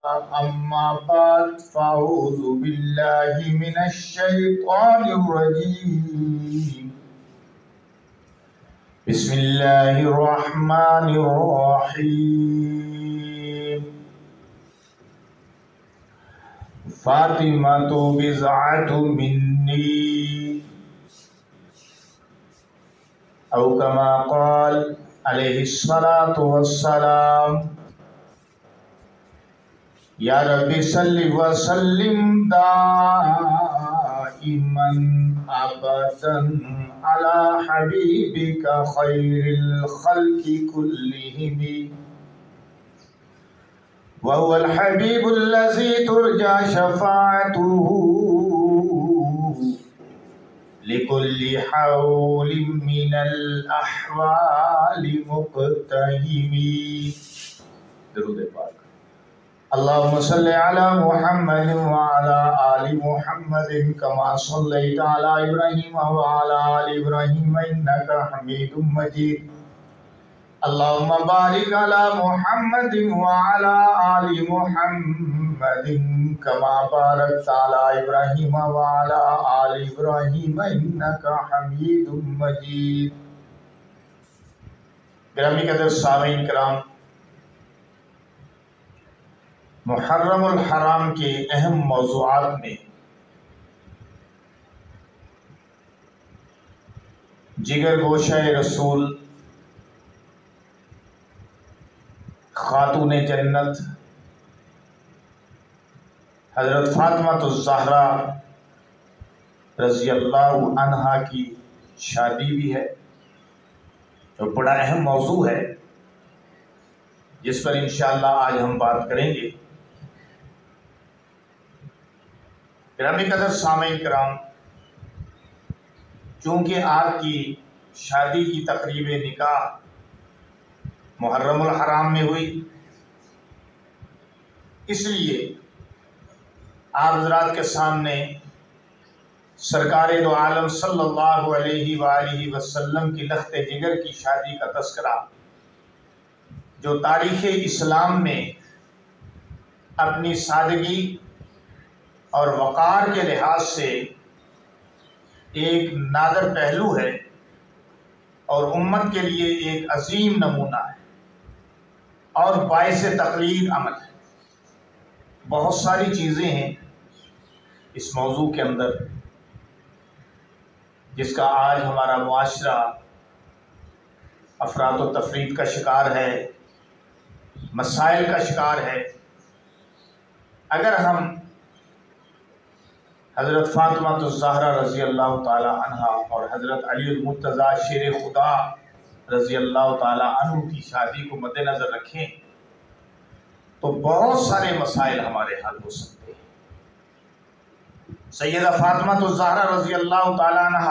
أما بعد فأعوذ بالله من الشيطان الرجيم بسم الله الرحمن الرحيم فاطمة بضعة مني أو كما قال عليه الصلاة والسلام یا رب صلی وسلم دائما ابدا على حبیبک خیر الخلق كلهم وهو الحبیب الذي ترجى شفاعته لكل حول من الأحوال مقتحم. درود پاک. اللهم صل على محمد وعلى آل محمد كما صليت على إبراهيم وعلى آل إبراهيم إنك حميد مجيد. اللهم بارك على محمد وعلى آل محمد كما باركت على إبراهيم وعلى آل إبراهيم إنك حميد مجيد. گرامی قدر سامعین کرام، محرم الحرام کے اہم موضوعات میں جگر گوشہ رسول، خاتون جنت حضرت فاطمہ الزہرا رضی اللہ عنہا کی شادی بھی ہے، جو بڑا اہم موضوع ہے جس پر انشاءاللہ آج ہم بات کریں گے. گرامی قدر سامعین کرام، چونکہ آپ کی شادی کی تقریب نکاح محرم الحرام میں ہوئی، اس لیے آپ حضرات کے سامنے سرکار دو عالم صلی اللہ علیہ وآلہ وسلم کی لخت جگر کی شادی کا تذکرہ، جو تاریخ اسلام میں اپنی سادگی اور وقار کے لحاظ سے ایک نادر پہلو ہے اور امت کے لیے ایک عظیم نمونہ ہے اور باعث تقلید عمل ہے. بہت ساری چیزیں ہیں اس موضوع کے اندر جس کا آج ہمارا معاشرہ افراط و تفرید کا شکار ہے، مسائل کا شکار ہے. اگر ہم حضرت فاطمہ الزہرا رضی اللہ تعالی عنہ اور حضرت علی المرتضیٰ شیر خدا رضی اللہ تعالی عنہ کی شادی کو مد نظر رکھیں تو بہت سارے مسائل ہمارے حل ہو سکتے ہیں. سیدہ فاطمہ الزہرا رضی اللہ تعالی عنہ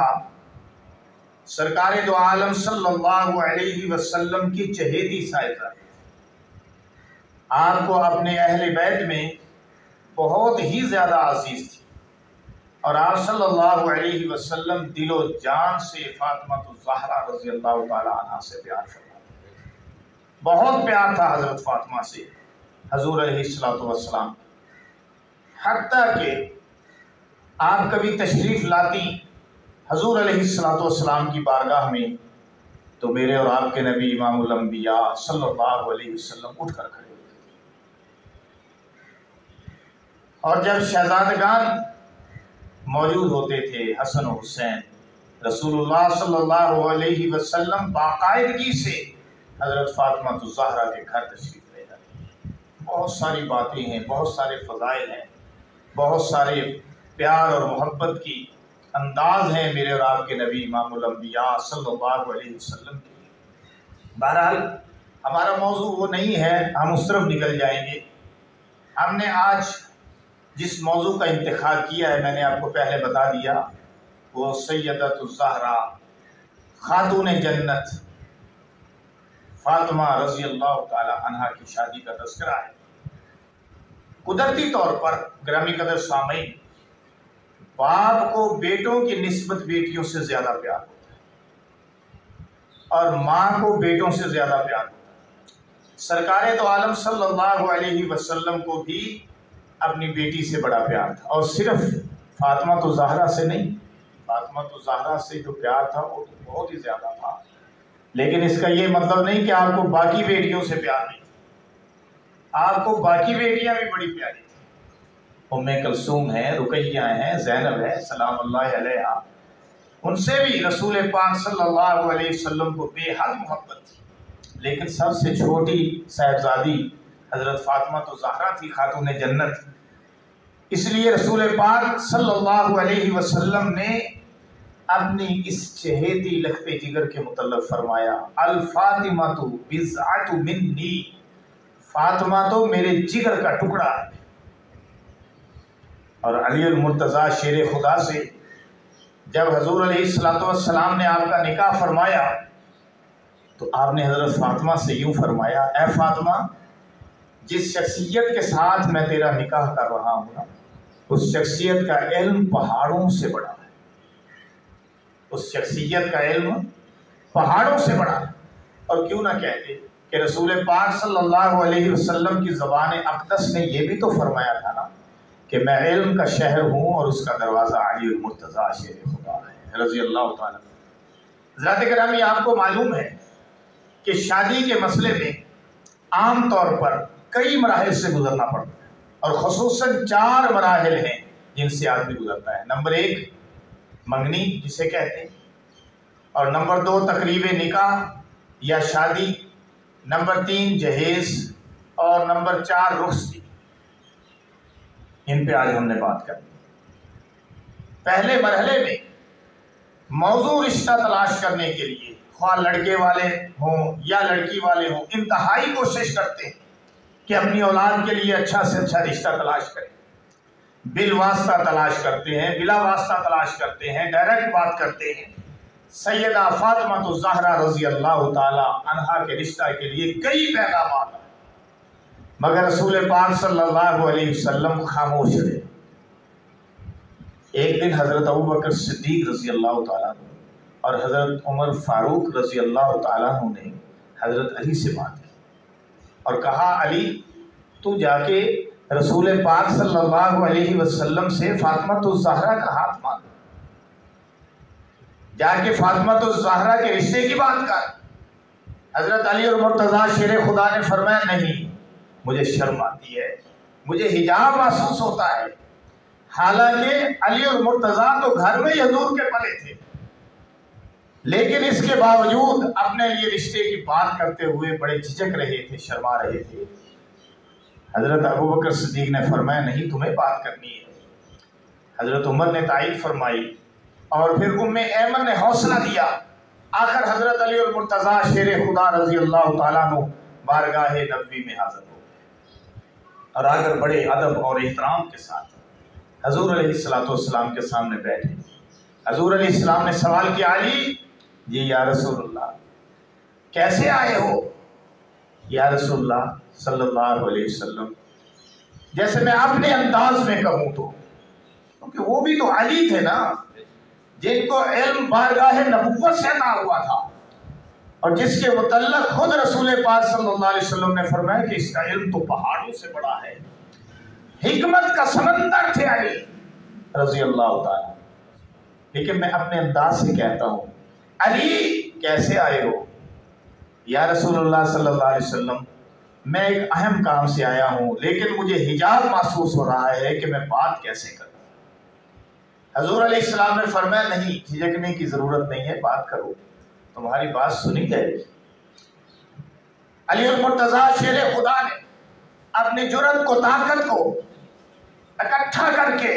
سرکار دو عالم صلی اللہ علیہ وسلم کی چہیتی سائزہ، آپ کو اپنے اہل بیت میں بہت ہی زیادہ عزیز تھی اور آپ صلی اللہ علیہ وسلم دل و جان سے فاطمہ الزہرا رضی اللہ تعالی عنہ سے پیار فرماتے تھے. بہت پیار تھا حضرت فاطمہ سے حضور علیہ السلام، حتیٰ کہ آپ کبھی تشریف لاتی حضور علیہ السلام کی بارگاہ میں تو میرے اور آپ کے نبی امام الانبیاء صلی اللہ علیہ وسلم اٹھ کر کھڑے ہوتے تھے. اور جب شہزادگان موجود ہوتے تھے حسن و حسین، رسول اللہ صلی اللہ علیہ وسلم باقاعدگی سے حضرت فاطمہ الزہرا کے گھر تشریف لے جاتے ہیں. بہت ساری باتیں ہیں، بہت سارے فضائل ہیں، بہت سارے پیار اور محبت کی انداز ہیں میرے اور آپ کے نبی امام الانبیاء صلی اللہ علیہ وسلم کے. بہرحال ہمارا موضوع وہ نہیں ہے، ہم اس طرف نکل جائیں گے. ہم نے آج جس موضوع کا انتخاب کیا ہے میں نے آپ کو پہلے بتا دیا، وہ سیدۃ الزہرا خاتون جنت فاطمہ رضی اللہ تعالی عنہا کی شادی کا تذکرہ ہے. قدرتی طور پر گرامی قدر سامعین، باپ کو بیٹوں کی نسبت بیٹیوں سے زیادہ پیار ہوتا ہے اور ماں کو بیٹوں سے زیادہ پیار ہوتا ہے. سرکار تو عالم صلی اللہ علیہ وسلم کو بھی اپنی بیٹی سے بڑا پیار تھا، اور صرف فاطمہ تو زہرا سے نہیں، فاطمہ تو زہرا سے جو پیار تھا وہ تو بہت ہی زیادہ تھا، لیکن اس کا یہ مطلب نہیں کہ آپ کو باقی بیٹیوں سے پیار نہیں تھا، آپ کو باقی بیٹیاں بھی بڑی پیاری تھیں۔ ام کلثوم ہیں، رقیہ ہیں، زینب ہے سلام اللہ علیہا، ان سے بھی رسول پاک صلی اللہ علیہ وسلم کو بے حد محبت تھی، لیکن سب سے چھوٹی صاحبزادی حضرت فاطمہ تو زہرا تھی، خاتون جنت۔ اس لیے رسول پاک صلی اللہ علیہ وسلم نے اپنی اس چہیتی لخت جگر کے متعلق فرمایا الفاطمہ بضعۃ منی، فاطمہ تو میرے جگر کا ٹکڑا ہے۔ اور علی المرتضیٰ شیر خدا سے جب حضور علیہ السلام نے آپ کا نکاح فرمایا تو آپ نے حضرت فاطمہ سے یوں فرمایا، اے فاطمہ، جس شخصیت کے ساتھ میں تیرا نکاح کر رہا ہوں نا، اس شخصیت کا علم پہاڑوں سے بڑا ہے، اس شخصیت کا علم پہاڑوں سے بڑا ہے۔ اور کیوں نہ کہتے کہ رسول پاک صلی اللہ علیہ وسلم کی زبان اقدس نے یہ بھی تو فرمایا تھا نا کہ میں علم کا شہر ہوں اور اس کا دروازہ علی المرتضیٰ شیر خدا ہے رضی اللہ تعالیٰ۔ ذات گرامی، آپ کو معلوم ہے کہ شادی کے مسئلے میں عام طور پر کئی مراحل سے گزرنا پڑتا ہے، اور خصوصاً 4 مراحل ہیں جن سے آدمی گزرتا ہے۔ نمبر 1 منگنی جسے کہتے ہیں، اور نمبر 2 تقریب نکاح یا شادی، نمبر 3 جہیز، اور نمبر 4 رخصتی۔ ان پہ آج ہم نے بات کرنی۔ پہلے مرحلے میں موضوع رشتہ تلاش کرنے کے لیے خواہ لڑکے والے ہوں یا لڑکی والے ہوں انتہائی کوشش کرتے ہیں کہ اپنی اولاد کے لیے اچھا سے اچھا رشتہ تلاش کریں، بالواسطہ تلاش کرتے ہیں، بلا واسطہ تلاش کرتے ہیں، ڈائریکٹ بات کرتے ہیں۔ سیدہ فاطمہ الزہرا رضی اللہ تعالی عنہا کے رشتہ کے لیے کئی پیغامات ہیں، مگر رسول پاک صلی اللہ علیہ وسلم خاموش رہے۔ ایک دن حضرت ابوبکر صدیق رضی اللہ تعالیٰ عنہ اور حضرت عمر فاروق رضی اللہ تعالیٰ عنہ نے حضرت علی سے بات کی اور کہا، علی تو جا کے رسول پاک صلی اللہ علیہ وسلم سے فاطمہ الزہرا کا ہاتھ مانگ، جا کے فاطمہ الزہرا کے رشتے کی بات کر۔ حضرت علی اور مرتضیٰ شیر خدا نے فرمایا، نہیں، مجھے شرم آتی ہے، مجھے حجاب محسوس ہوتا ہے۔ حالانکہ علی اور مرتضیٰ تو گھر میں ہی حضور کے پلے تھے، لیکن اس کے باوجود اپنے لیے رشتے کی بات کرتے ہوئے بڑے جھجک رہے تھے، شرما رہے تھے۔ حضرت ابوبکر صدیق نے فرمایا، نہیں، تمہیں بات کرنی ہے۔ حضرت عمر نے تائید فرمائی، اور پھر ام ایمن نے حوصلہ دیا۔ آخر حضرت علی اور مرتضیٰ شیر خدا رضی اللہ تعالیٰ عنہ بارگاہ نبوی میں حاضر ہو گئے، اور آگر بڑے ادب اور احترام کے ساتھ حضور علیہ السلام کے سامنے بیٹھے۔ حضور علیہ السلام نے سوال کیا، علی جی یا رسول اللہ کیسے آئے ہو؟ یا رسول اللہ صلی اللہ علیہ وسلم، جیسے میں اپنے انداز میں کہوں تو، کیونکہ وہ بھی تو علی تھے نا، جن کو علم بارگاہ نبوت سے عطا ہوا تھا، اور جس کے متعلق خود رسول پاک صلی اللہ علیہ وسلم نے فرمایا کہ اس کا علم تو پہاڑوں سے بڑا ہے، حکمت کا سمندر تھے علی رضی اللہ تعالیٰ۔ لیکن میں اپنے انداز سے کہتا ہوں، علی کیسے آئے ہو؟ یا رسول اللہ صلی اللہ علیہ وسلم، میں ایک اہم کام سے آیا ہوں، لیکن مجھے حجاب محسوس ہو رہا ہے کہ میں بات کیسے کروں۔ حضور علیہ السلام نے فرمایا، نہیں، جھجکنے کی ضرورت نہیں ہے، بات کرو، تمہاری بات سنی جائے گی۔ علی المرتضیٰ شیر خدا نے اپنی جرأت کو، طاقت کو اکٹھا کر کے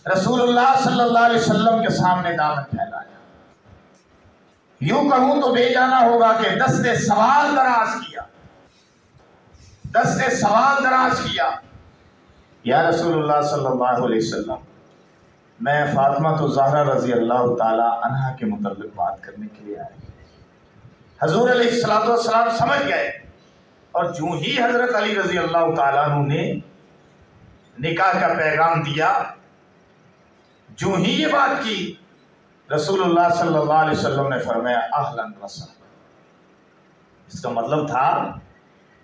رسول اللہ صلی اللہ علیہ وسلم کے سامنے دعوت پھیلایا۔ یوں کہوں تو بے جانا ہوگا کہ دستے سوال دراز کیا، دستے سوال دراز کیا۔ یا رسول اللہ صلی اللہ علیہ وسلم، میں فاطمہ الزہرا رضی اللہ تعالی عنہا کے متعلق بات کرنے کے لیے آیا۔ حضور علیہ السلام سمجھ گئے، اور جو ہی حضرت علی رضی اللہ تعالیٰ عنہ نے نکاح کا پیغام دیا، جو ہی یہ بات کی، رسول اللہ صلی اللہ علیہ وسلم نے فرمایا، اہلاً و سہلاً۔ اس کا مطلب تھا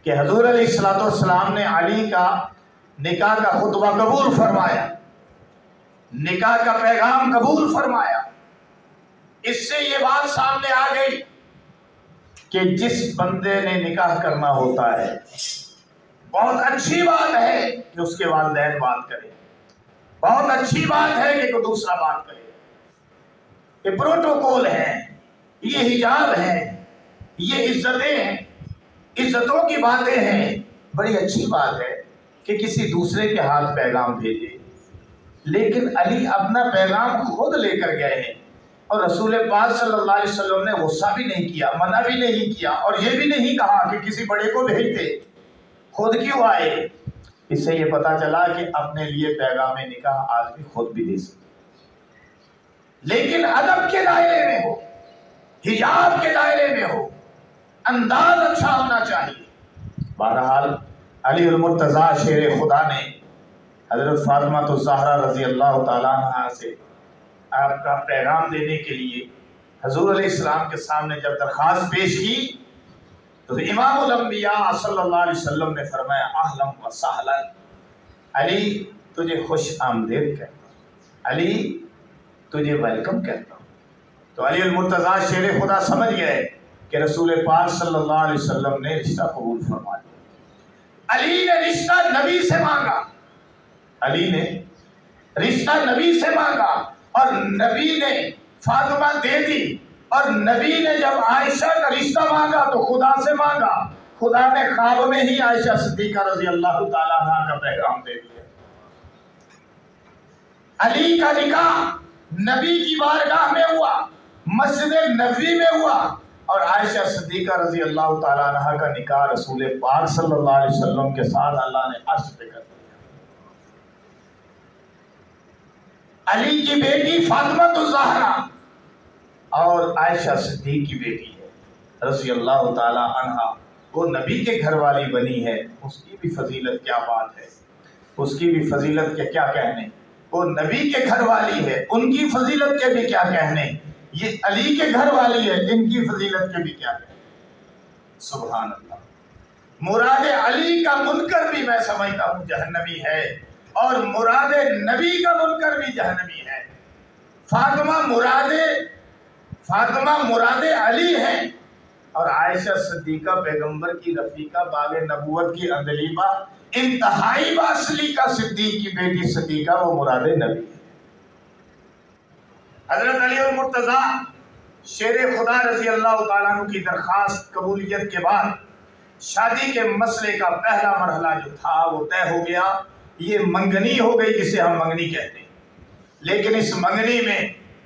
کہ حضور علیہ الصلوۃ والسلام نے علی کا نکاح کا خطبہ قبول فرمایا، نکاح کا پیغام قبول فرمایا۔ اس سے یہ بات سامنے آ گئی کہ جس بندے نے نکاح کرنا ہوتا ہے بہت اچھی بات ہے کہ اس کے والدین بات کریں، بہت اچھی بات ہے کہ کوئی دوسرا بات کرے، یہ پروٹوکول ہے، یہ حجاب ہے، یہ عزتیں ہیں، عزتوں کی باتیں ہیں۔ بڑی اچھی بات ہے کہ کسی دوسرے کے ہاتھ پیغام بھیجے، لیکن علی اپنا پیغام خود لے کر گئے ہیں، اور رسول پاک صلی اللہ علیہ وسلم نے غصہ بھی نہیں کیا، منع بھی نہیں کیا، اور یہ بھی نہیں کہا کہ کسی بڑے کو بھیج دے، خود کیوں آئے؟ اس سے یہ پتا چلا کہ اپنے لیے پیغام نکاح آدمی خود بھی دے سکتا، لیکن ادب کے دائرے میں ہو، حجاب کے دائرے میں ہو، انداز اچھا ہونا چاہیے۔ بہرحال علی المرتضیٰ شیر خدا نے حضرت فاطمہ الزہرا رضی اللہ تعالیٰ عنہ سے آپ کا پیغام دینے کے لیے حضور علیہ السلام کے سامنے جب درخواست پیش کی تو امام الانبیاء صلی اللہ علیہ وسلم نے فرمایا اہلا و سہلا، علی تجھے خوش آمدید کہتا ہوں، علی تجھے ویلکم کہتا ہوں۔ تو علی المرتضیٰ شیر خدا سمجھ گئے کہ رسول پاک صلی اللہ علیہ وسلم نے رشتہ قبول فرما لیا۔ علی نے رشتہ نبی سے مانگا، علی نے رشتہ نبی سے مانگا، اور نبی نے فاطمہ دے دی، اور نبی نے جب عائشہ کا رشتہ مانگا تو خدا سے مانگا، خدا نے خواب میں ہی عائشہ صدیقہ رضی اللہ تعالیٰ عنہ کا پیغام دے دیا۔ علی کا نکاح نبی کی بارگاہ میں ہوا، مسجد نبوی میں ہوا، اور عائشہ صدیقہ رضی اللہ تعالیٰ عنہ کا نکاح رسول پاک صلی اللہ علیہ وسلم کے ساتھ اللہ نے عرش پہ کر دیا۔ علی کی بیٹی فاطمہ الزہرا اور عائشہ صدیق کی بیٹی ہے رضی اللہ تعالیٰ عنہ، وہ نبی کے گھر والی بنی ہے، اس کی بھی فضیلت کیا بات ہے، اس کی بھی فضیلت کے کیا کہنے، وہ نبی کے گھر والی ہے، ان کی فضیلت کے بھی کیا کہنے، یہ علی کے گھر والی ہے، ان کی فضیلت کے بھی کیا کہنے۔ سبحان اللہ۔ مراد علی کا منکر بھی میں سمجھتا ہوں جہنمی ہے، اور مراد نبی کا منکر بھی جہنمی ہے۔ فاطمہ مراد علی ہے، اور عائشہ صدیقہ پیغمبر کی رفیقہ باغ نبوت کی اندلیبہ انتہائی باصلی کا صدیق کی بیٹی صدیقہ وہ مراد نبی ہے۔ حضرت علی المرتضیٰ شیر خدا رضی اللہ تعالیٰ عنہ کی درخواست قبولیت کے بعد شادی کے مسئلے کا پہلا مرحلہ جو تھا وہ طے ہو گیا، یہ منگنی ہو گئی جسے ہم منگنی کہتے ہیں، لیکن اس منگنی میں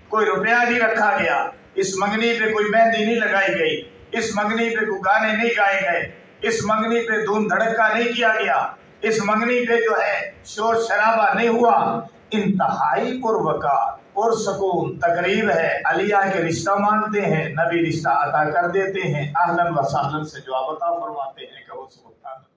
کوئی روپیہ نہیں رکھا گیا، اس منگنی پہ کوئی مہندی نہیں لگائی گئی، اس منگنی پہ کوئی گانے نہیں گائے گئے، اس منگنی پہ دھوم دھڑکا نہیں کیا گیا، اس منگنی پہ جو ہے شور شرابہ نہیں ہوا، انتہائی پروقار پرسکون تقریب ہے۔ علی آ کے رشتہ مانگتے ہیں، نبی رشتہ عطا کر دیتے ہیں، اہلاً و سہلاً سے جواب عطا فرماتے ہیں کہ وہ سبحان اللہ۔